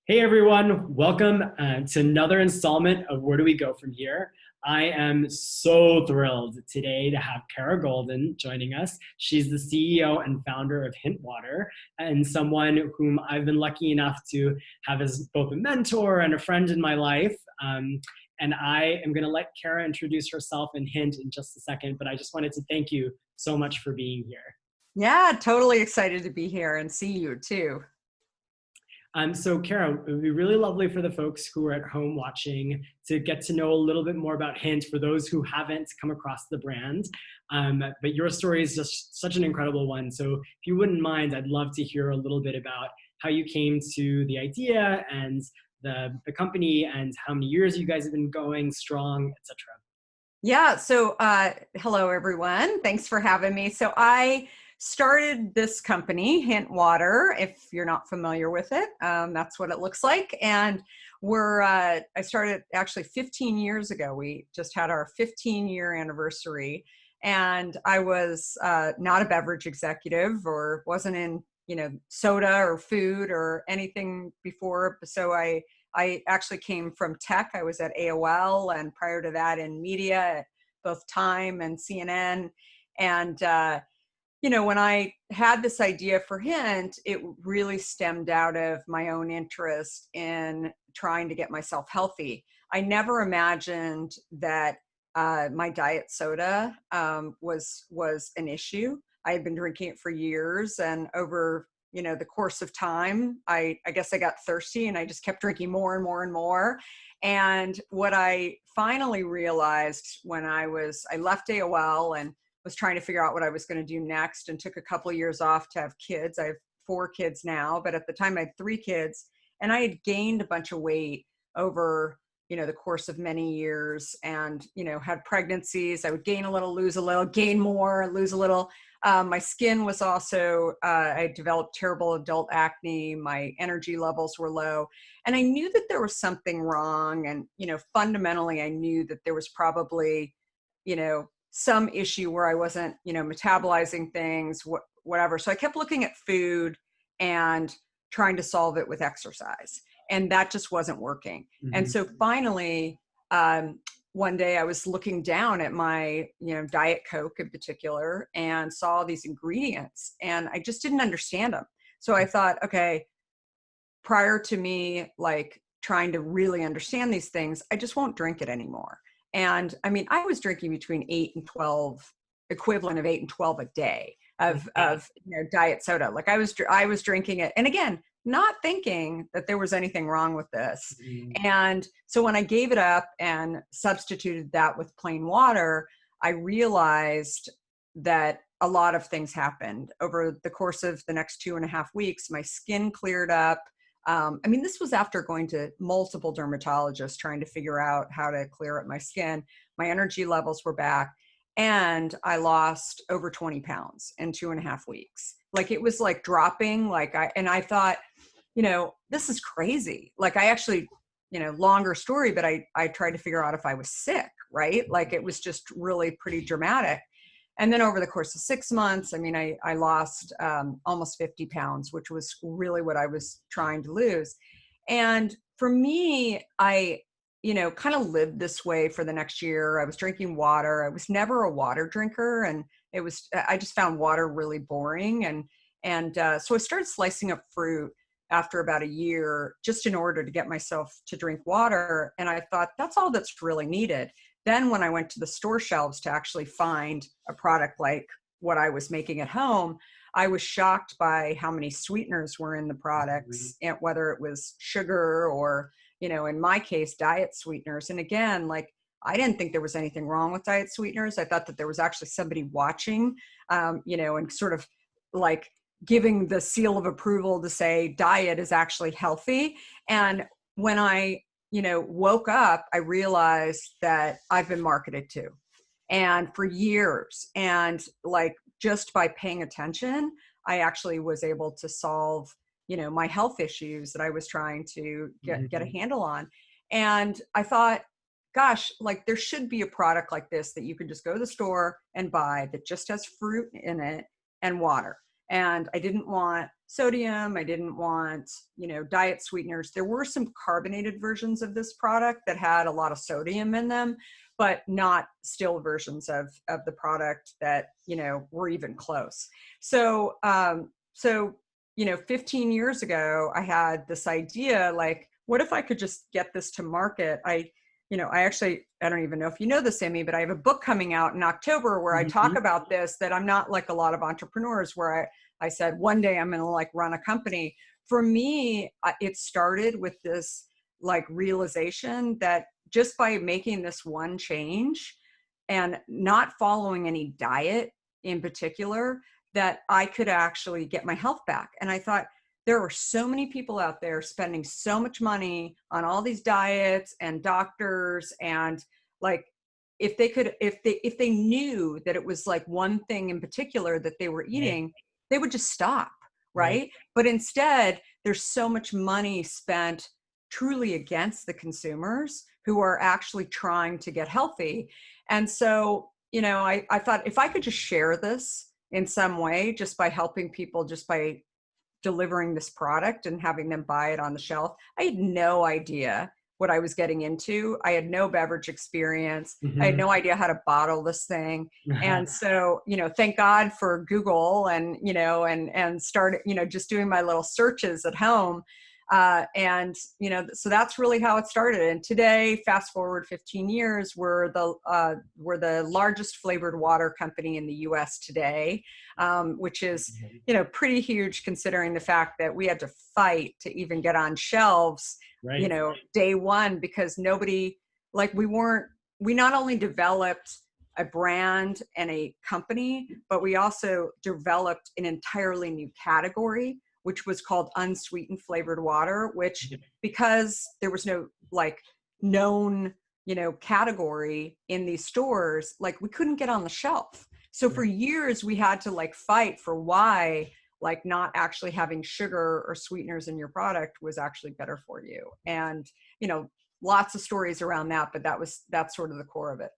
Hey everyone, welcome to another installment of Where Do We Go From Here? I am so thrilled today to have Kara Goldin joining us. She's the CEO and founder of HINT Water and someone whom I've been lucky enough to have as both a mentor and a friend in my life. And I am going to let Kara introduce herself and HINT in just a second, but I just wanted to thank you so much for being here. Yeah, totally excited to be here and see you too. So Kara, it would be really lovely for the folks who are at home watching to get to know a little bit more about Hint for those who haven't come across the brand. But your story is just such an incredible one. So if you wouldn't mind, I'd love to hear a little bit about how you came to the idea and the company and how many years you guys have been going strong, etc. Yeah, so hello everyone. Thanks for having me. So I started this company, Hint Water, if you're not familiar with it. That's what it looks like. And I started actually 15 years ago. We just had our 15-year anniversary. And I was not a beverage executive or wasn't in, soda or food or anything before. So I actually came from tech. I was at AOL and prior to that in media, at both Time and CNN. And, when I had this idea for Hint, it really stemmed out of my own interest in trying to get myself healthy. I never imagined that my diet soda was an issue. I had been drinking it for years, and over the course of time, I guess I got thirsty and I just kept drinking more and more and more. And what I finally realized when I left AOL and was trying to figure out what I was going to do next and took a couple of years off to have kids. I have 4 kids now, but at the time I had 3 kids, and I had gained a bunch of weight over the course of many years, and had pregnancies. I would gain a little, lose a little, gain more, lose a little. My skin was also, I developed terrible adult acne. My energy levels were low. And I knew that there was something wrong. And, fundamentally, I knew that there was probably, some issue where I wasn't, metabolizing things, whatever. So I kept looking at food and trying to solve it with exercise. And that just wasn't working. Mm-hmm. And so finally, one day I was looking down at my, Diet Coke in particular, and saw these ingredients, and I just didn't understand them. So I thought, okay, prior to me, like trying to really understand these things, I just won't drink it anymore. And I mean, I was drinking between 8 and 12, equivalent of 8 and 12 a day of diet soda. Like I was drinking it. And again, not thinking that there was anything wrong with this. Mm-hmm. And so when I gave it up and substituted that with plain water, I realized that a lot of things happened over the course of the next 2.5 weeks. My skin cleared up. This was after going to multiple dermatologists trying to figure out how to clear up my skin. My energy levels were back, and I lost over 20 pounds in 2.5 weeks. Like it was like dropping, I thought, this is crazy. Like I actually, longer story, but I tried to figure out if I was sick, right? Like it was just really pretty dramatic. And then over the course of 6 months, I lost almost 50 pounds, which was really what I was trying to lose. And for me, I, kind of lived this way for the next year. I was drinking water. I was never a water drinker. And I just found water really boring. And so I started slicing up fruit after about a year, just in order to get myself to drink water. And I thought that's all that's really needed. Then when I went to the store shelves to actually find a product like what I was making at home, I was shocked by how many sweeteners were in the products, mm-hmm. and whether it was sugar or, in my case, diet sweeteners. And again, like I didn't think there was anything wrong with diet sweeteners. I thought that there was actually somebody watching, and sort of like giving the seal of approval to say diet is actually healthy. And when I woke up, I realized that I've been marketed to, and for years. And like, just by paying attention, I actually was able to solve, my health issues that I was trying to get a handle on. And I thought, gosh, like there should be a product like this that you can just go to the store and buy that just has fruit in it and water. And I didn't want sodium. I didn't want, diet sweeteners. There were some carbonated versions of this product that had a lot of sodium in them, but not still versions of the product that, were even close. So, 15 years ago, I had this idea, like, what if I could just get this to market? I don't even know if you know this, Amy, but I have a book coming out in October where I talk about this, that I'm not like a lot of entrepreneurs where I said, one day I'm going to like run a company. For me, it started with this like realization that just by making this one change and not following any diet in particular, that I could actually get my health back. And I thought, there are so many people out there spending so much money on all these diets and doctors, and like, if they knew that it was like one thing in particular that they were eating, they would just stop, right? But instead, there's so much money spent truly against the consumers who are actually trying to get healthy. And so, I thought if I could just share this in some way, just by helping people, just by delivering this product and having them buy it on the shelf. I had no idea what I was getting into. I had no beverage experience. I had no idea how to bottle this thing. And so, thank God for Google and, and started, just doing my little searches at home. So that's really how it started. And today, fast forward 15 years, we're the largest flavored water company in the US today, which is, pretty huge considering the fact that we had to fight to even get on shelves, day one, because nobody, like we not only developed a brand and a company, but we also developed an entirely new category, which was called unsweetened flavored water, which, because there was no like known, category in these stores, like we couldn't get on the shelf. So for years we had to like fight for why like not actually having sugar or sweeteners in your product was actually better for you. And, lots of stories around that, but that's sort of the core of it.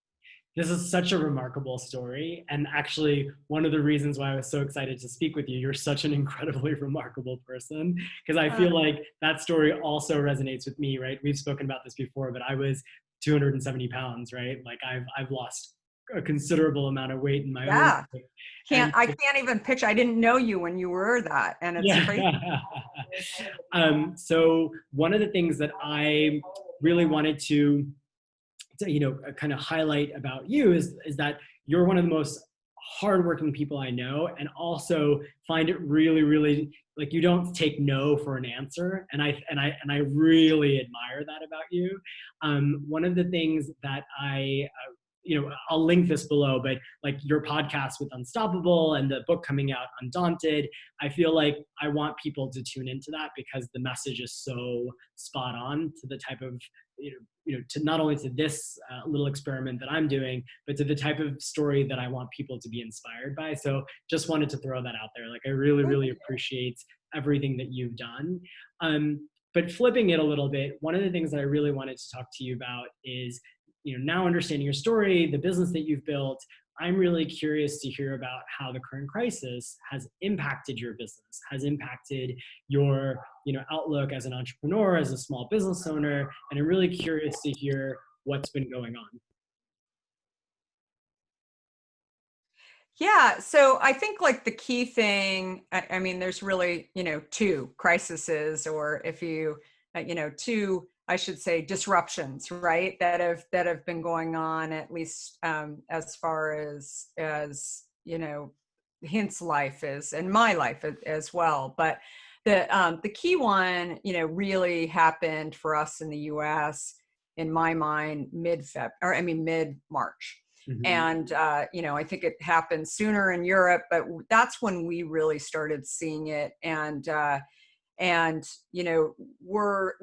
This is such a remarkable story. And actually, one of the reasons why I was so excited to speak with you, you're such an incredibly remarkable person, because I feel like that story also resonates with me, right? We've spoken about this before, but I was 270 pounds, right? Like I've lost a considerable amount of weight in my own life. I can't even picture. I didn't know you when you were that. And it's crazy. So one of the things that I really wanted to kind of highlight about you is that you're one of the most hardworking people I know, and also find it really, really, like, you don't take no for an answer, and I really admire that about you. One of the things that I'll link this below, but like your podcast with Unstoppable and the book coming out, Undaunted, I feel like I want people to tune into that because the message is so spot on to the type of, to not only to this little experiment that I'm doing, but to the type of story that I want people to be inspired by. So just wanted to throw that out there. Like, I really, really appreciate everything that you've done. But flipping it a little bit, one of the things that I really wanted to talk to you about is, now understanding your story, the business that you've built, I'm really curious to hear about how the current crisis has impacted your business, has impacted your, outlook as an entrepreneur, as a small business owner, and I'm really curious to hear what's been going on. Yeah, so I think like the key thing, I mean, there's really, two crises, or if you, two, I should say, disruptions, right? That have been going on, at least as far as Hint's life is, and my life as well. But the key one, really happened for us in the U.S. in my mind mid-March. Mm-hmm. And, I think it happened sooner in Europe, but that's when we really started seeing it. And we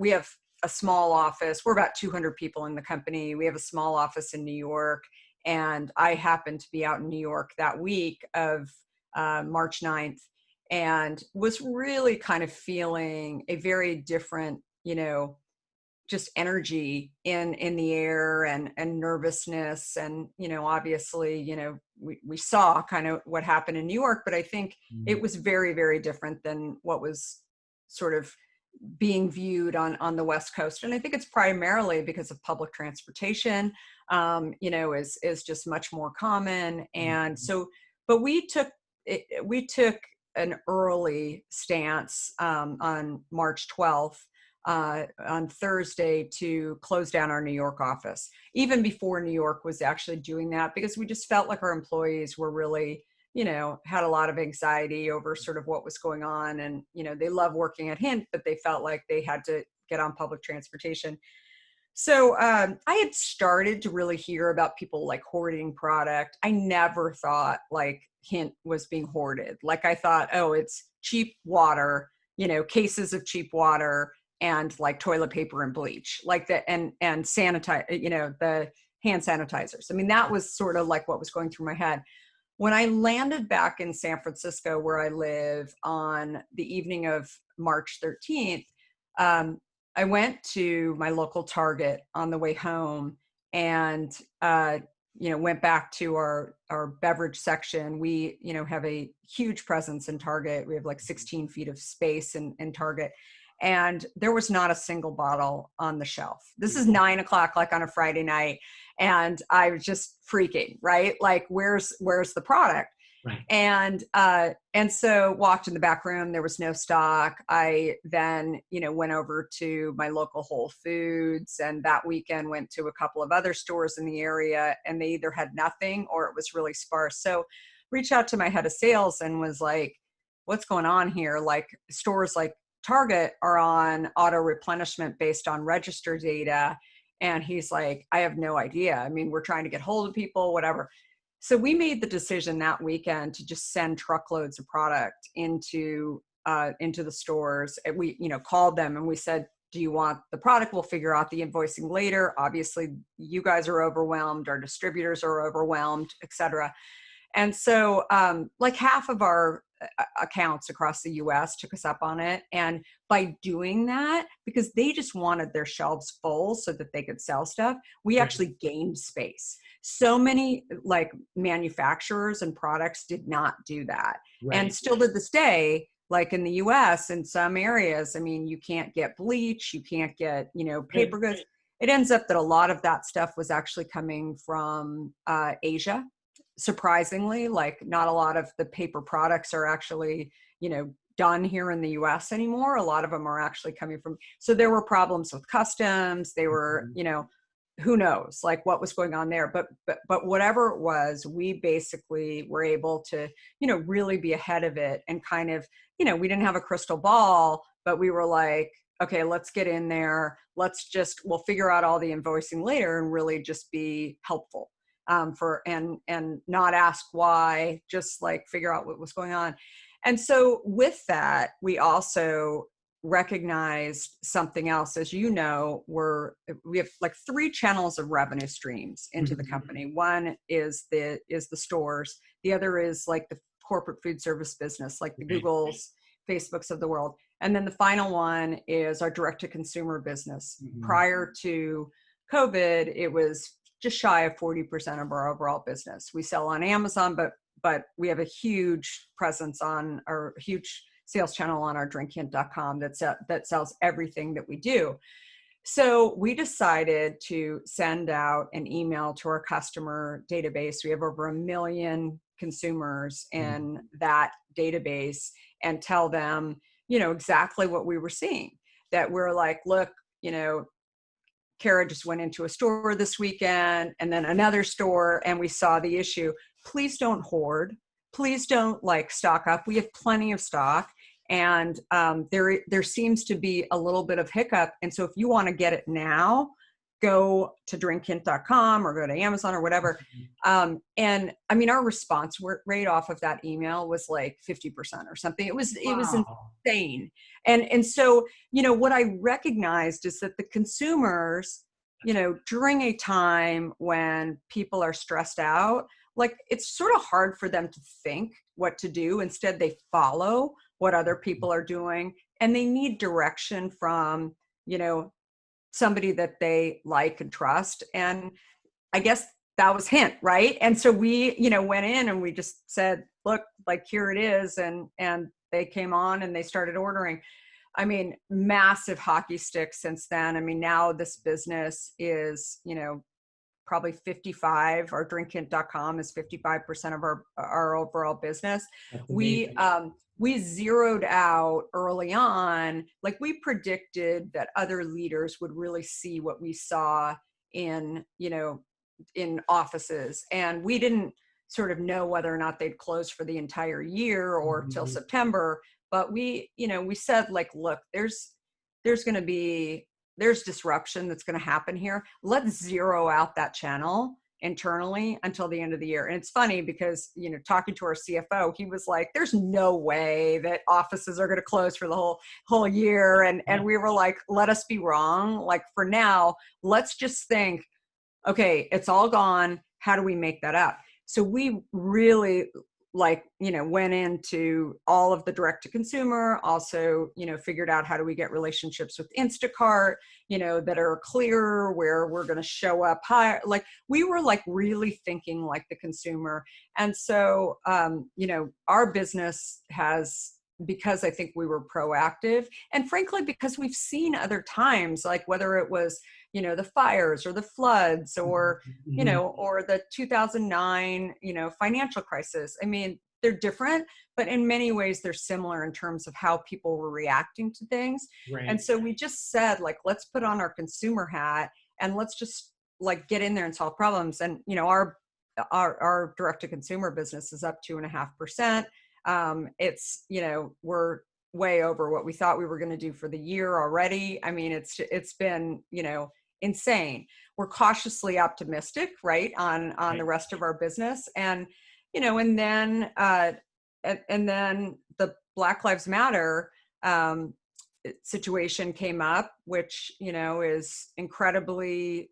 have a small office. We're about 200 people in the company. We have a small office in New York. And I happened to be out in New York that week of March 9th, and was really kind of feeling a very different, just energy in the air and nervousness. And, obviously, we saw kind of what happened in New York, but I think it was very, very different than what was sort of being viewed on the West Coast. And I think it's primarily because of public transportation, is just much more common. And so, but we took an early stance on March 12th, on Thursday, to close down our New York office, even before New York was actually doing that, because we just felt like our employees were really, had a lot of anxiety over sort of what was going on. And, they love working at Hint, but they felt like they had to get on public transportation. So I had started to really hear about people like hoarding product. I never thought like Hint was being hoarded. Like I thought, oh, it's cheap water, cases of cheap water and like toilet paper and bleach, like that, and sanitize, the hand sanitizers. I mean, that was sort of like what was going through my head. When I landed back in San Francisco, where I live, on the evening of March 13th, I went to my local Target on the way home and, went back to our beverage section. We, have a huge presence in Target. We have like 16 feet of space in Target. And there was not a single bottle on the shelf. This is 9 o'clock, like on a Friday night. And I was just freaking, right? Like, where's the product? Right. And so walked in the back room, there was no stock. I then, went over to my local Whole Foods, and that weekend went to a couple of other stores in the area, and they either had nothing or it was really sparse. So reached out to my head of sales and was like, what's going on here? Like, stores like Target are on auto replenishment based on register data. And he's like, I have no idea. I mean, we're trying to get hold of people, whatever. So we made the decision that weekend to just send truckloads of product into the stores. And we, called them and we said, do you want the product? We'll figure out the invoicing later. Obviously, you guys are overwhelmed. Our distributors are overwhelmed, et cetera. And so like half of our accounts across the US took us up on it. And by doing that, because they just wanted their shelves full so that they could sell stuff, we actually gained space. So many like manufacturers and products did not do that. Right. And still to this day, like in the US, in some areas, I mean, you can't get bleach, you can't get, paper goods. It ends up that a lot of that stuff was actually coming from Asia. Surprisingly, like not a lot of the paper products are actually, done here in the US anymore. A lot of them are actually coming from, so there were problems with customs. They were, who knows, like what was going on there. But whatever it was, we basically were able to, really be ahead of it and kind of, we didn't have a crystal ball, but we were like, okay, let's get in there. We'll figure out all the invoicing later and really just be helpful. And not ask why, just like figure out what was going on. And so with that, we also recognized something else. As you know, we have like 3 channels of revenue streams into the company. One is the stores. The other is like the corporate food service business, like the Googles, Facebooks of the world. And then the final one is our direct to consumer business. Prior to COVID, it was just shy of 40% of our overall business. We sell on Amazon, but we have a huge presence on our huge sales channel on our drinkhint.com that sells everything that we do. So we decided to send out an email to our customer database. We have over 1 million consumers in that database, and tell them, exactly what we were seeing. That we're like, look, Kara just went into a store this weekend and then another store, and we saw the issue. Please don't hoard. Please don't like stock up. We have plenty of stock, and there seems to be a little bit of hiccup. And so if you want to get it now, go to drinkhint.com or go to Amazon or whatever. And I mean, our response rate off of that email was like 50% or something. It was insane. And so, what I recognized is that the consumers, during a time when people are stressed out, like it's sort of hard for them to think what to do. Instead, they follow what other people are doing, and they need direction from, somebody that they like and trust. And I guess that was Hint, right? And so we, went in and we just said, look, like here it is. And they came on and they started ordering. I mean, massive hockey stick since then. I mean, now this business is, probably 55, our drinkhint.com is 55% of our overall business. That's We, amazing. we zeroed out early on, like we predicted that other leaders would really see what we saw in, in offices. And we didn't sort of know whether or not they'd close for the entire year or till Mhm. September. But we said like, look, there's going to be, there's disruption that's going to happen here. Let's zero out that channel internally until the end of the year. And it's funny because, talking to our CFO, he was like, there's no way that offices are going to close for the whole year. And we were like, let us be wrong. Like for now, let's just think, okay, it's all gone. How do we make that up? So we really went into all of the direct to consumer, also, figured out how do we get relationships with Instacart, that are clear, where we're going to show up higher. Like we were like really thinking like the consumer. And so, our business has, because I think we were proactive, and frankly, because we've seen other times, like whether it was, the fires or the floods or, Mhm. or the 2009, financial crisis. I mean, they're different, but in many ways they're similar in terms of how people were reacting to things. And Right. so we just said, like, let's put on our consumer hat and let's just like get in there and solve problems. And, our direct to consumer business is up 2.5%. It's, we're way over what we thought we were going to do for the year already. I mean, it's been, insane. We're cautiously optimistic, right, on the Right. rest of our business. And, and then the Black Lives Matter situation came up, which, is incredibly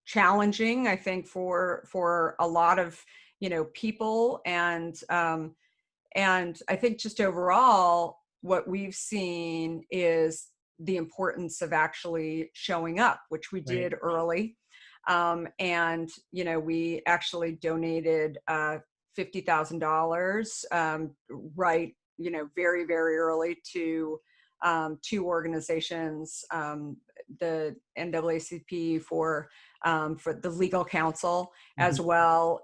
challenging, I think, for a lot of, people. And I think just overall, what we've seen is the importance of actually showing up, which we Right. did early. And, we actually donated $50,000, right, very, very early to two organizations, the NAACP for the legal counsel, as Mhm. well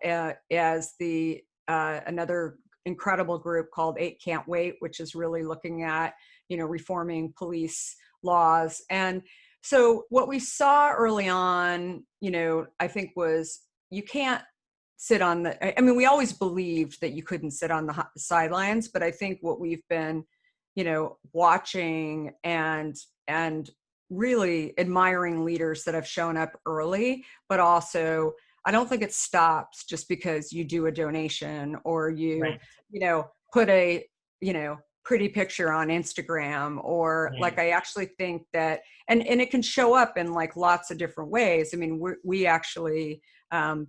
as the another incredible group called 8 Can't Wait, which is really looking at, reforming police laws. And so what we saw early on, I think was you can't sit on the, I mean, we always believed that you couldn't sit on the sidelines, but I think what we've been, watching and really admiring leaders that have shown up early, but also I don't think it stops just because you do a donation or Right. put a, pretty picture on Instagram, or like, Right. I actually think that, and it can show up in like lots of different ways. I mean, we actually,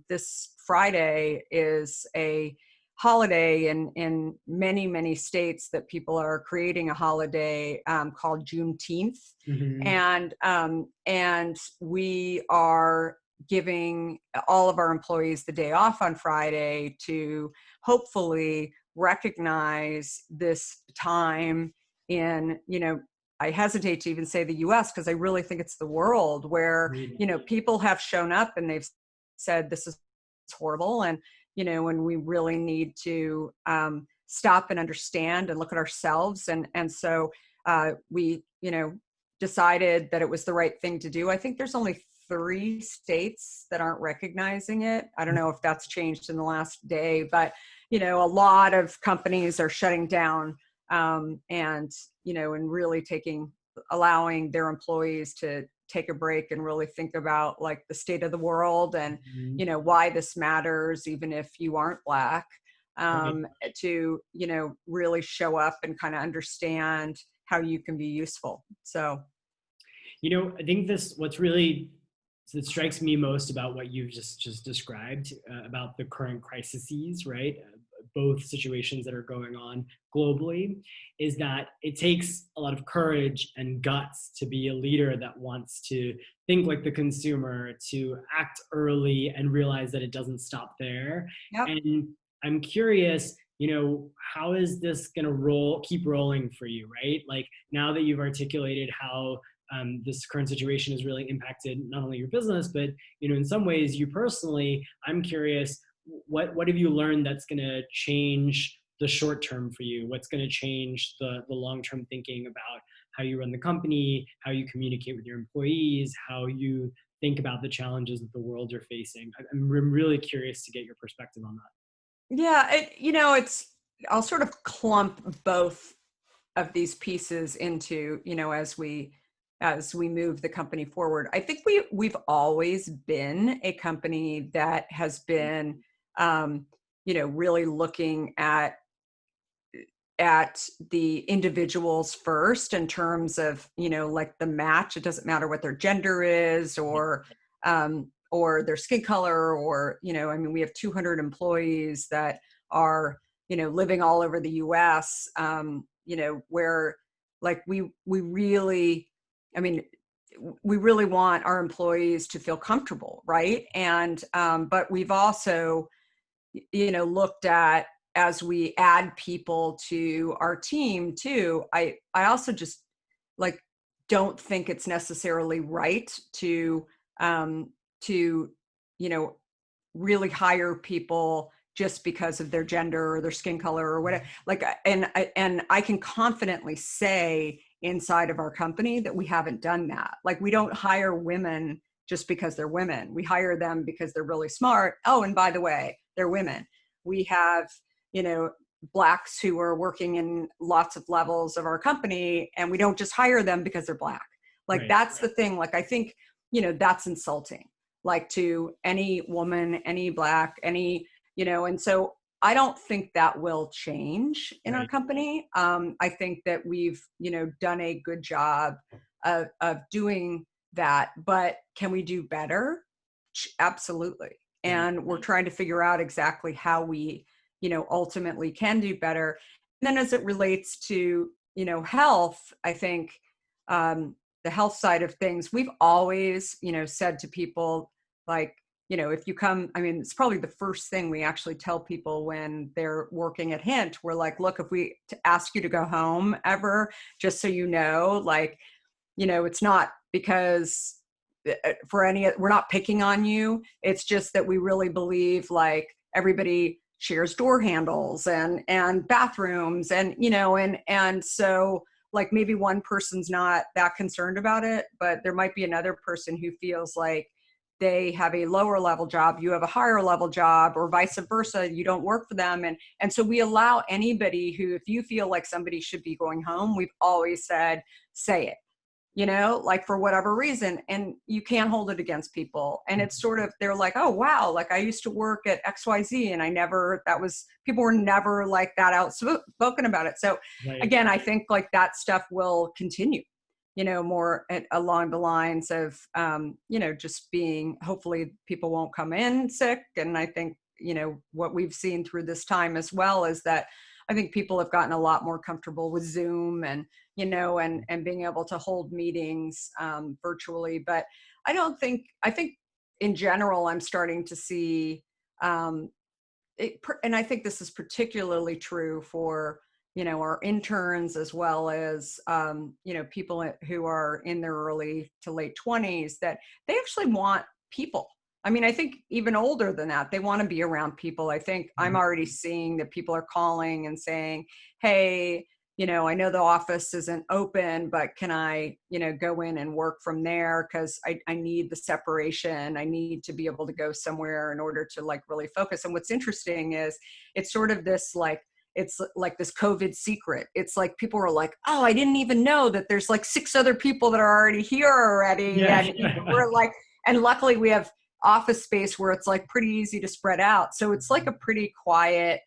this Friday is a holiday in many, many states that people are creating a holiday called Juneteenth. Mhm. And we are giving all of our employees the day off on Friday to hopefully recognize this time in, I hesitate to even say the US because I really think it's the world where, Right. people have shown up and they've said this is horrible. And, and we really need to stop and understand and look at ourselves. And so we, decided that it was the right thing to do. I think there's only 3 states that aren't recognizing it. I don't know if that's changed in the last day, but a lot of companies are shutting down, and and really allowing their employees to take a break and really think about like the state of the world and Mhm. why this matters, even if you aren't Black, Right. to really show up and kind of understand how you can be useful. So I think what's really that strikes me most about what you've just described about the current crises, right? both situations that are going on globally, is that it takes a lot of courage and guts to be a leader that wants to think like the consumer, to act early and realize that it doesn't stop there. Yep. And I'm curious, how is this going to keep rolling for you, right? Like now that you've articulated how this current situation has really impacted not only your business, but in some ways you personally. I'm curious, what have you learned that's going to change the short term for you? What's going to change the long term thinking about how you run the company, how you communicate with your employees, how you think about the challenges that the world you're facing? I'm really curious to get your perspective on that. Yeah, I'll sort of clump both of these pieces into, as we move the company forward. I think we've always been a company that has been, really looking at the individuals first in terms of, like the match. It doesn't matter what their gender is or their skin color we have 200 employees that are, living all over the US, where like we really, I mean, we really want our employees to feel comfortable. Right. And, but we've also, looked at, as we add people to our team too, I also just like don't think it's necessarily right um to really hire people just because of their gender or their skin color or whatever. Like, and I can confidently say inside of our company that we haven't done that. Like, we don't hire women just because they're women. We hire them because they're really smart. Oh, and by the way, they're women. We have, Blacks who are working in lots of levels of our company, and we don't just hire them because they're Black. Like, Right. that's the thing. Like, I think, that's insulting, like to any woman, any Black, and so I don't think that will change in our Right. company. I think that we've, done a good job of doing that, but can we do better? Absolutely. Yeah. And we're trying to figure out exactly how we, ultimately can do better. And then as it relates to, health, I think the health side of things, we've always, said to people, like, if you come, it's probably the first thing we actually tell people when they're working at Hint. We're like, look, if we ask you to go home ever, just so you know, like, it's not because we're not picking on you. It's just that we really believe like everybody shares door handles and bathrooms and so like maybe one person's not that concerned about it, but there might be another person who feels like they have a lower level job, you have a higher level job, or vice versa, you don't work for them. And so we allow anybody who, if you feel like somebody should be going home, we've always said, say it, like for whatever reason, and you can't hold it against people. And it's sort of, they're like, oh, wow, like I used to work at XYZ and people were never like that outspoken about it. So Right. again, I think like that stuff will continue, more along the lines of, just being, hopefully people won't come in sick. And I think, what we've seen through this time as well is that I think people have gotten a lot more comfortable with Zoom and being able to hold meetings virtually. But I think in general, I'm starting to see, and I think this is particularly true for, our interns, as well as, people who are in their early to late 20s, that they actually want people. I think even older than that, they want to be around people. I think I'm already seeing that people are calling and saying, hey, I know the office isn't open, but can I, go in and work from there? Because I need the separation. I need to be able to go somewhere in order to like really focus. And what's interesting is it's sort of this like, it's like this COVID secret. It's like people are like, oh, I didn't even know that there's like 6 other people that are already here already. Yeah. And we're like, and luckily we have office space where it's like pretty easy to spread out. So it's like a pretty quiet,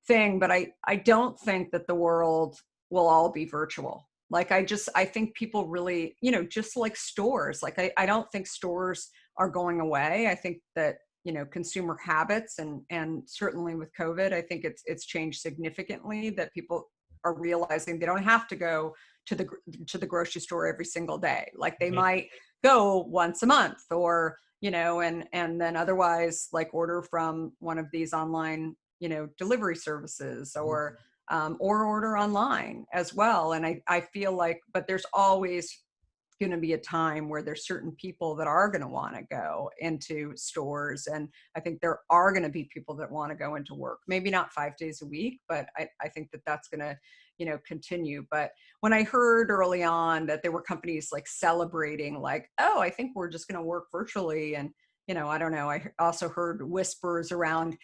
thing. But I don't think that the world will all be virtual. Like, I think people really, just like stores, like I don't think stores are going away. I think that consumer habits, and certainly with COVID, I think it's changed significantly that people are realizing they don't have to go to the grocery store every single day. Like they Right. might go once a month, or and then otherwise like order from one of these online delivery services, or order online as well. And I feel like, but there's always going to be a time where there's certain people that are going to want to go into stores. And I think there are going to be people that want to go into work, maybe not 5 days a week, but I think that that's going to, continue. But when I heard early on that there were companies like celebrating, like, oh, I think we're just going to work virtually. And, I don't know, I also heard whispers around,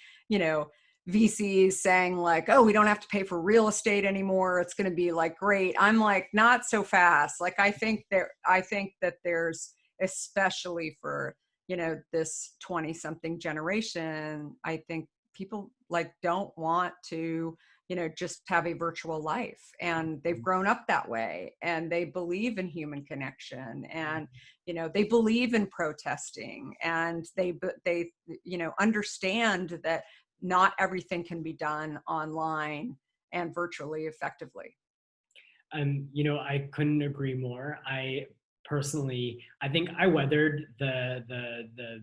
VCs saying like, oh, we don't have to pay for real estate anymore. It's going to be like great. I'm like, not so fast. Like, I think that there's, especially for, this 20 something generation, I think people like don't want to, just have a virtual life, and they've grown up that way, and they believe in human connection, and, they believe in protesting, and they understand that not everything can be done online and virtually effectively. I couldn't agree more. I think I weathered the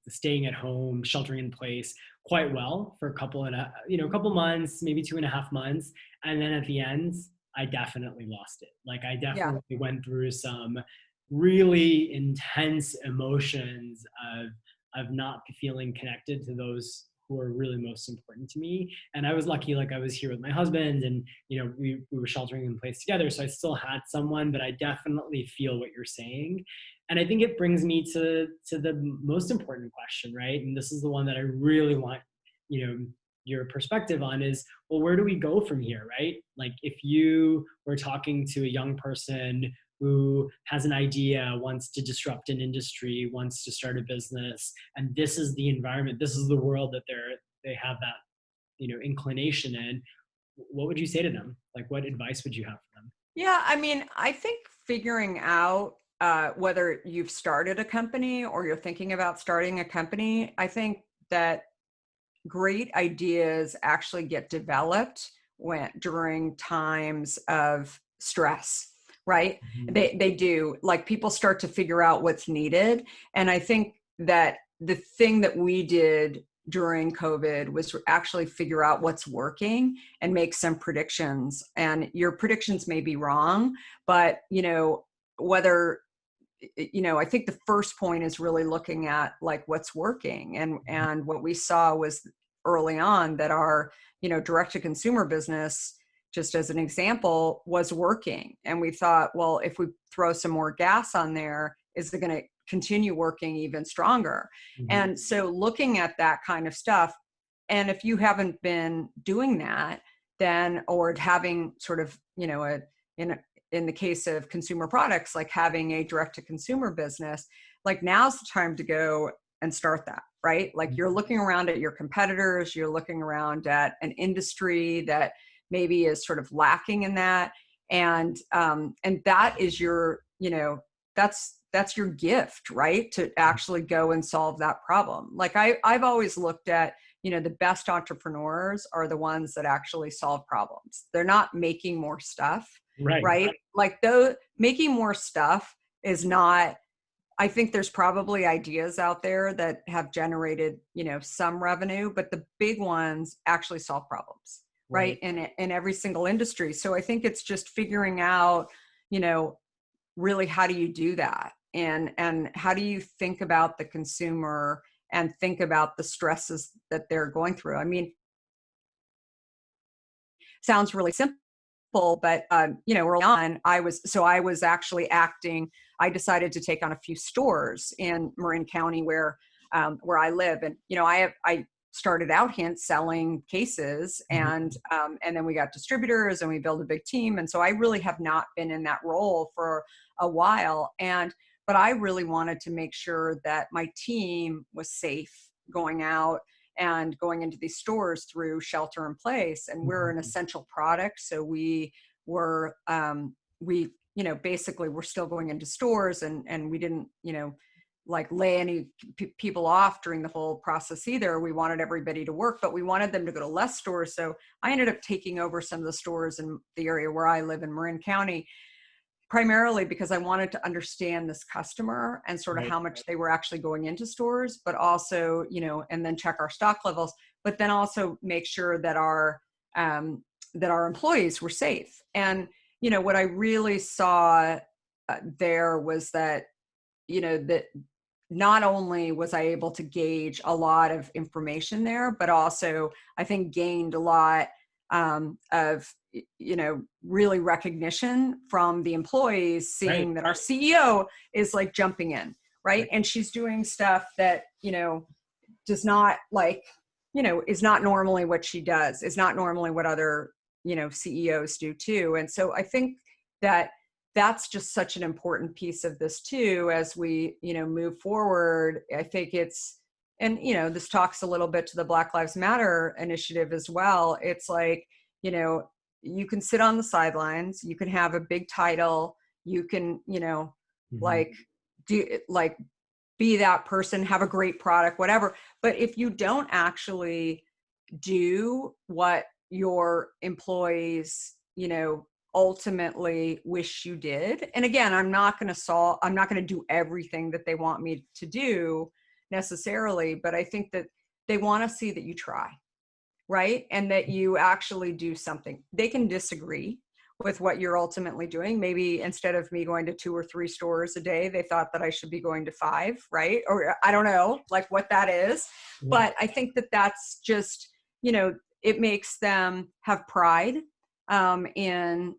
staying at home, sheltering in place quite well for a couple months, maybe 2.5 months. And then at the end, I definitely lost it. Like I Yeah. definitely went through some really intense emotions of not feeling connected to those who are really most important to me. And I was lucky, like I was here with my husband, and we were sheltering in place together. So I still had someone, but I definitely feel what you're saying. And I think it brings me to the most important question, right? And this is the one that I really want, your perspective on is, well, where do we go from here, right? Like if you were talking to a young person who has an idea, wants to disrupt an industry, wants to start a business, and this is the environment, this is the world that they have that, inclination in, what would you say to them? Like, what advice would you have for them? Yeah, I mean, I think figuring out whether you've started a company or you're thinking about starting a company, I think that great ideas actually get developed during times of stress, right? Mhm. They do. Like people start to figure out what's needed, and I think that the thing that we did during COVID was actually figure out what's working and make some predictions. And your predictions may be wrong, but whether I think the first point is really looking at like what's working, and what we saw was early on that our direct to consumer business, just as an example, was working, and we thought, well, if we throw some more gas on there, is it going to continue working even stronger? Mhm. And so looking at that kind of stuff, and if you haven't been doing that, then, or having sort of in in the case of consumer products, like having a direct to consumer business, like now's the time to go and start that, right? Like you're looking around at your competitors, you're looking around at an industry that maybe is sort of lacking in that. And that is your, that's your gift, right? To actually go and solve that problem. Like I've always looked at, the best entrepreneurs are the ones that actually solve problems. They're not making more stuff, Right. right? Like though making more stuff is not, I think there's probably ideas out there that have generated, some revenue, but the big ones actually solve problems, Right. right? In every single industry. So I think it's just figuring out, you know, really how do you do that? And how do you think about the consumer and think about the stresses that they're going through? I mean, sounds really simple, but early on, I was actually acting. I decided to take on a few stores in Marin County where I live, and I started out Hint selling cases, Mhm. and then we got distributors and we built a big team, and so I really have not been in that role for a while, but I really wanted to make sure that my team was safe going out and going into these stores through shelter in place. And we're an Mhm. essential product, so we basically we're still going into stores, and we didn't like lay any people off during the whole process either. We wanted everybody to work, but we wanted them to go to less stores. So I ended up taking over some of the stores in the area where I live in Marin County, primarily because I wanted to understand this customer and sort of Right. how much they were actually going into stores, but also, and then check our stock levels, but then also make sure that our employees were safe. And, what I really saw there was that, that not only was I able to gauge a lot of information there, but also I think gained a lot of, really recognition from the employees, Right. seeing that our CEO is like jumping in, right? And she's doing stuff that, does not like, is not normally what she does, is not normally what other, CEOs do too. And so I think that that's just such an important piece of this too, as we, move forward. I think it's, and, this talks a little bit to the Black Lives Matter initiative as well. It's like, you can sit on the sidelines, you can have a big title, you can, like do like be that person, have a great product, whatever. But if you don't actually do what your employees, ultimately wish you did. And again, I'm not going to do everything that they want me to do necessarily, but I think that they want to see that you try, right? And that you actually do something. They can disagree with what you're ultimately doing. Maybe instead of me going to 2 or 3 stores a day, they thought that I should be going to 5, right? Or I don't know, like what that is. Yeah. But I think that that's just, it makes them have pride in,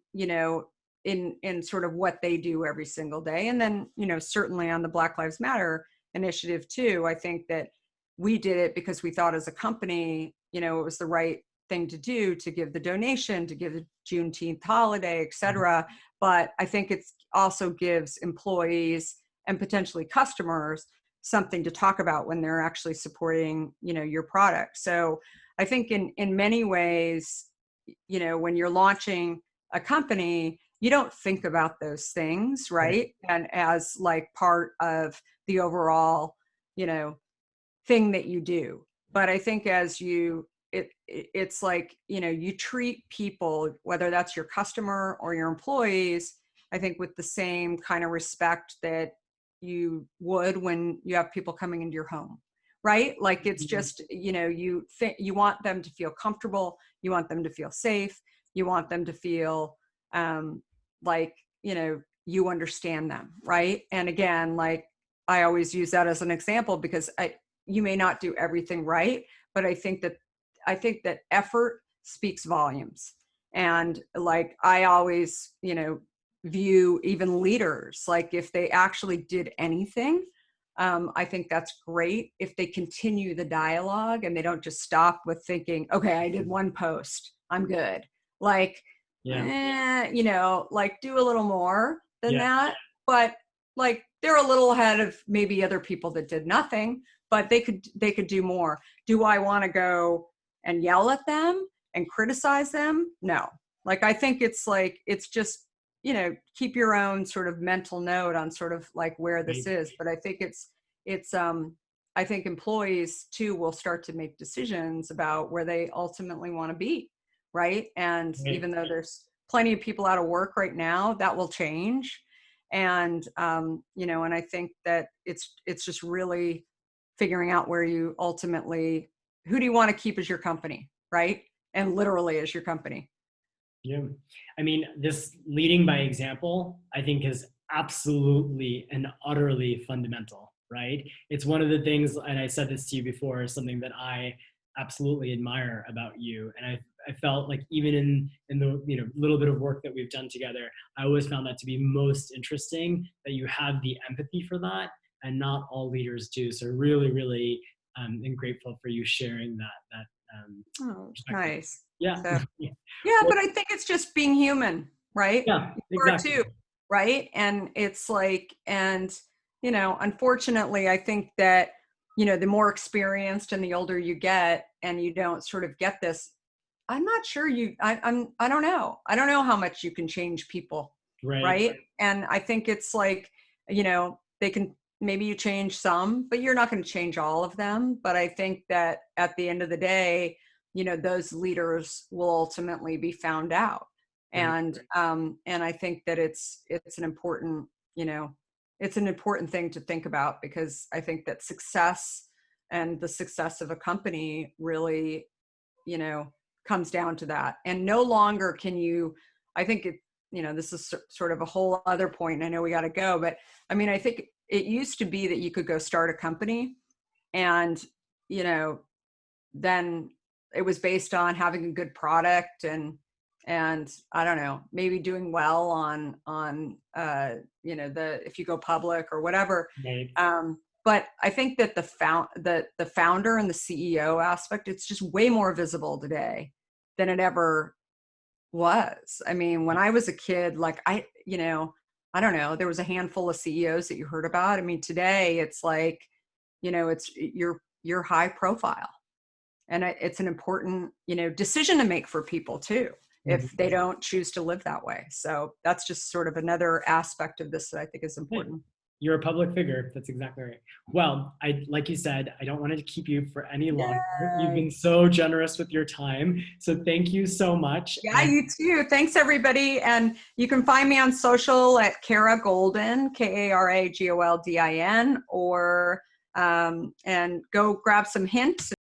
in sort of what they do every single day. And then, certainly on the Black Lives Matter initiative too, I think that we did it because we thought as a company, it was the right thing to do, to give the donation, to give the Juneteenth holiday, et cetera. But I think it also gives employees and potentially customers something to talk about when they're actually supporting, your product. So I think in many ways, when you're launching a company, you don't think about those things, right? And as like part of the overall, thing that you do. But I think as it's like, you treat people, whether that's your customer or your employees, I think with the same kind of respect that you would when you have people coming into your home, right? Like it's just, you want them to feel comfortable, you want them to feel safe, you want them to feel like, you understand them, right? And again, like I always use that as an example because you may not do everything right, but I think that effort speaks volumes. And like I always, view even leaders, like if they actually did anything, I think that's great. If they continue the dialogue and they don't just stop with thinking, okay, I did one post, I'm good. Like, like do a little more than that. But like they're a little ahead of maybe other people that did nothing, but they could do more. Do I want to go and yell at them and criticize them? No. Like, I think it's like, it's just, keep your own sort of mental note on sort of like where this is. But I think I think employees too will start to make decisions about where they ultimately want to be. Right. And even though there's plenty of people out of work right now, that will change. And, and I think that it's just really figuring out where you ultimately, who do you want to keep as your company, right? And literally as your company. Yeah. I mean, this leading by example, I think is absolutely and utterly fundamental, right? It's one of the things, and I said this to you before, is something that I absolutely admire about you. And I felt like even in the little bit of work that we've done together, I always found that to be most interesting, that you have the empathy for that, and not all leaders do. So really, really, I'm grateful for you sharing that. Nice. Yeah. So, yeah, but I think it's just being human, right? Yeah, You are exactly. too, right? And it's like, and unfortunately, I think that the more experienced and the older you get, and you don't sort of get this. I'm not sure I don't know. I don't know how much you can change people. Right. And I think it's like, they can maybe you change some, but you're not going to change all of them. But I think that at the end of the day, those leaders will ultimately be found out. Right. And I think that it's an important, it's an important thing to think about, because I think that success and the success of a company really, comes down to that. And no longer can you, I think this is sort of a whole other point. I know we got to go, but I mean, I think it used to be that you could go start a company and, then it was based on having a good product and I don't know, maybe doing well on if you go public or whatever. Right. But I think that the founder and the CEO aspect, it's just way more visible today than it ever was. I mean, when I was a kid, like I don't know, there was a handful of CEOs that you heard about. I mean, today it's like, it's you're high profile, and it's an important, decision to make for people too, if they don't choose to live that way. So that's just sort of another aspect of this that I think is important. You're a public figure. That's exactly right. Well, like you said, I don't want to keep you for any longer. Yay. You've been so generous with your time. So thank you so much. Yeah, you too. Thanks, everybody. And you can find me on social at Kara Goldin, KaraGoldin, or and go grab some hints.